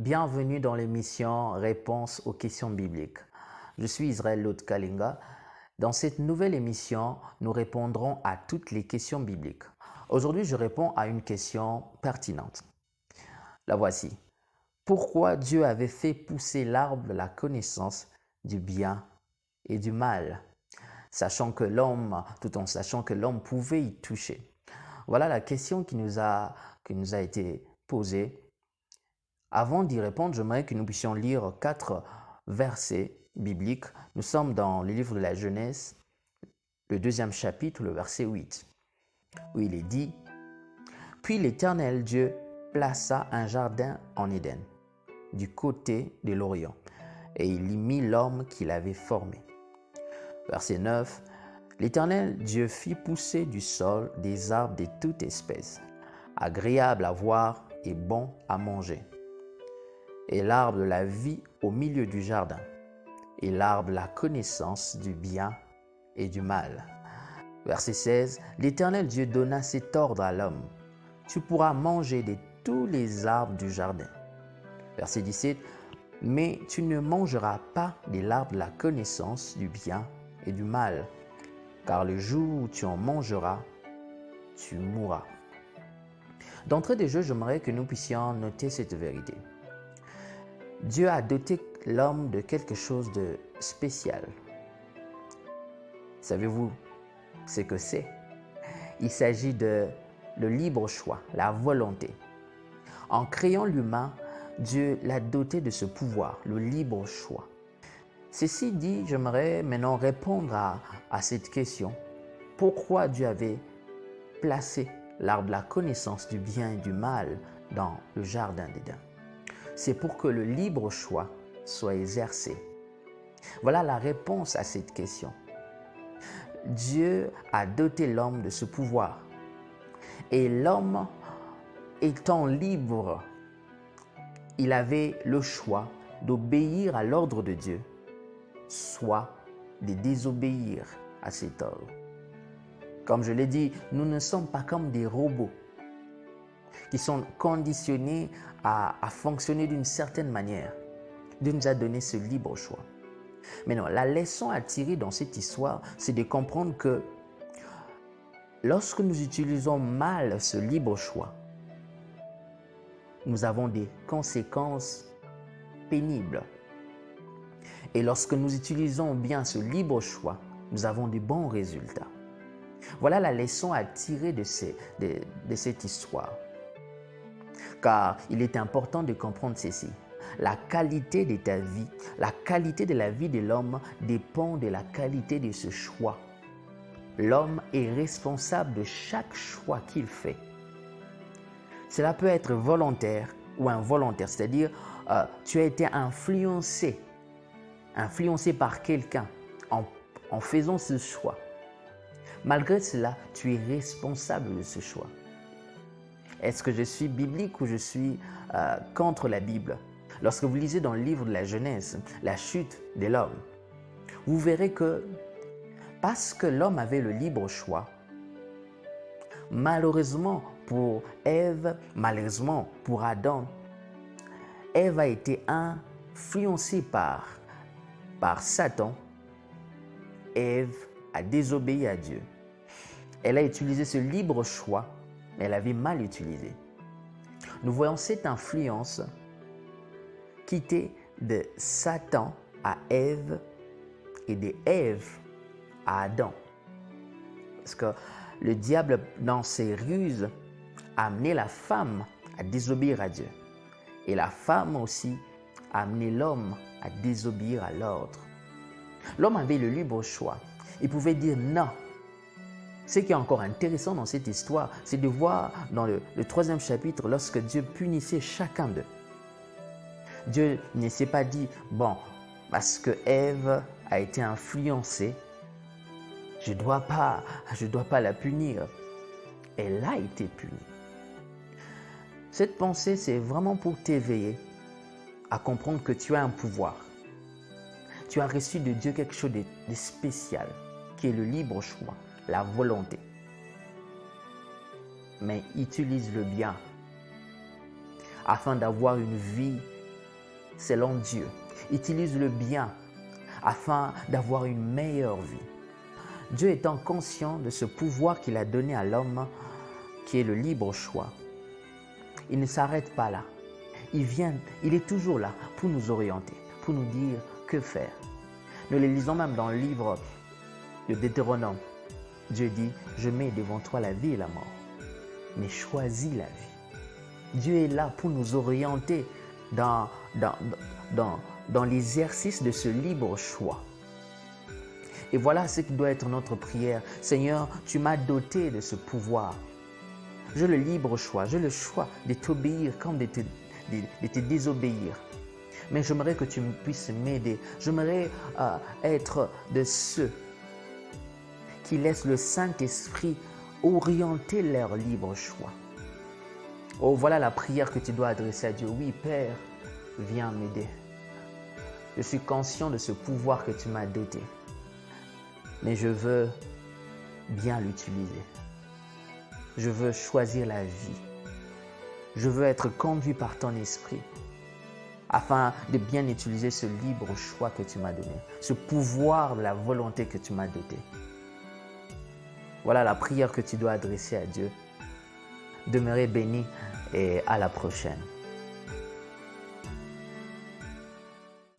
Bienvenue dans l'émission Réponse aux questions bibliques. Je suis Israël Lot Kalinga. Dans cette nouvelle émission, nous répondrons à toutes les questions bibliques. Aujourd'hui, je réponds à une question pertinente. La voici. Pourquoi Dieu avait fait pousser l'arbre de la connaissance du bien et du mal, tout en sachant que l'homme pouvait y toucher? Voilà la question qui nous a été posée. Avant d'y répondre, j'aimerais que nous puissions lire 4 versets bibliques. Nous sommes dans le livre de la Genèse, le 2e chapitre, le verset 8, où il est dit « Puis l'Éternel Dieu plaça un jardin en Éden, du côté de l'Orient, et il y mit l'homme qu'il avait formé. » Verset 9 « L'Éternel Dieu fit pousser du sol des arbres de toute espèce, agréables à voir et bons à manger, et l'arbre de la vie au milieu du jardin, et l'arbre de la connaissance du bien et du mal. » Verset 16, l'Éternel Dieu donna cet ordre à l'homme. Tu pourras manger de tous les arbres du jardin. Verset 17, mais tu ne mangeras pas de l'arbre de la connaissance du bien et du mal, car le jour où tu en mangeras, tu mourras. D'entrée de jeu, j'aimerais que nous puissions noter cette vérité. Dieu a doté l'homme de quelque chose de spécial. Savez-vous ce que c'est? Il s'agit de le libre choix, la volonté. En créant l'humain, Dieu l'a doté de ce pouvoir, le libre choix. Ceci dit, j'aimerais maintenant répondre à cette question. Pourquoi Dieu avait placé l'arbre de la connaissance du bien et du mal dans le jardin d'Éden? C'est pour que le libre choix soit exercé. Voilà la réponse à cette question. Dieu a doté l'homme de ce pouvoir. Et l'homme, étant libre, il avait le choix d'obéir à l'ordre de Dieu, soit de désobéir à cet ordre. Comme je l'ai dit, nous ne sommes pas comme des robots qui sont conditionnés à fonctionner d'une certaine manière. Dieu nous a donné ce libre choix. Mais non, la leçon à tirer dans cette histoire, c'est de comprendre que lorsque nous utilisons mal ce libre choix, nous avons des conséquences pénibles. Et lorsque nous utilisons bien ce libre choix, nous avons de bons résultats. Voilà la leçon à tirer de cette histoire. Car il est important de comprendre ceci. La qualité de ta vie, la qualité de la vie de l'homme dépend de la qualité de ce choix. L'homme est responsable de chaque choix qu'il fait. Cela peut être volontaire ou involontaire, c'est-à-dire tu as été influencé par quelqu'un en faisant ce choix. Malgré cela, tu es responsable de ce choix. Est-ce que je suis biblique ou je suis contre la Bible? Lorsque vous lisez dans le livre de la Genèse, la chute de l'homme, vous verrez que parce que l'homme avait le libre choix, malheureusement pour Ève, malheureusement pour Adam, Ève a été influencée par Satan. Ève a désobéi à Dieu. Elle a utilisé ce libre choix, mais elle avait mal utilisé. Nous voyons cette influence quitter de Satan à Ève et de Ève à Adam. Parce que le diable, dans ses ruses, a amené la femme à désobéir à Dieu. Et la femme aussi a amené l'homme à désobéir à l'ordre. L'homme avait le libre choix. Il pouvait dire non. Ce qui est encore intéressant dans cette histoire, c'est de voir dans le 3e chapitre, lorsque Dieu punissait chacun d'eux. Dieu ne s'est pas dit, bon, parce que Ève a été influencée, je ne dois pas la punir. Elle a été punie. Cette pensée, c'est vraiment pour t'éveiller à comprendre que tu as un pouvoir. Tu as reçu de Dieu quelque chose de spécial, qui est le libre choix, la volonté. Mais utilise-le bien afin d'avoir une vie selon Dieu. Utilise le bien afin d'avoir une meilleure vie. Dieu étant conscient de ce pouvoir qu'il a donné à l'homme, qui est le libre choix, il ne s'arrête pas là. Il est toujours là pour nous orienter, pour nous dire que faire. Nous le lisons même dans le livre de Deutéronome. Dieu dit, je mets devant toi la vie et la mort, mais choisis la vie. Dieu est là pour nous orienter dans l'exercice de ce libre choix. Et voilà ce qui doit être notre prière. Seigneur, tu m'as doté de ce pouvoir. J'ai le libre choix, j'ai le choix de t'obéir comme de te désobéir. Mais j'aimerais que tu puisses m'aider. J'aimerais être de ceux qui laissent le Saint-Esprit orienter leur libre choix. Oh, voilà la prière que tu dois adresser à Dieu. Oui, Père, viens m'aider. Je suis conscient de ce pouvoir que tu m'as doté. Mais je veux bien l'utiliser. Je veux choisir la vie. Je veux être conduit par ton esprit afin de bien utiliser ce libre choix que tu m'as donné, ce pouvoir de la volonté que tu m'as doté. Voilà la prière que tu dois adresser à Dieu. Demeurez bénis et à la prochaine.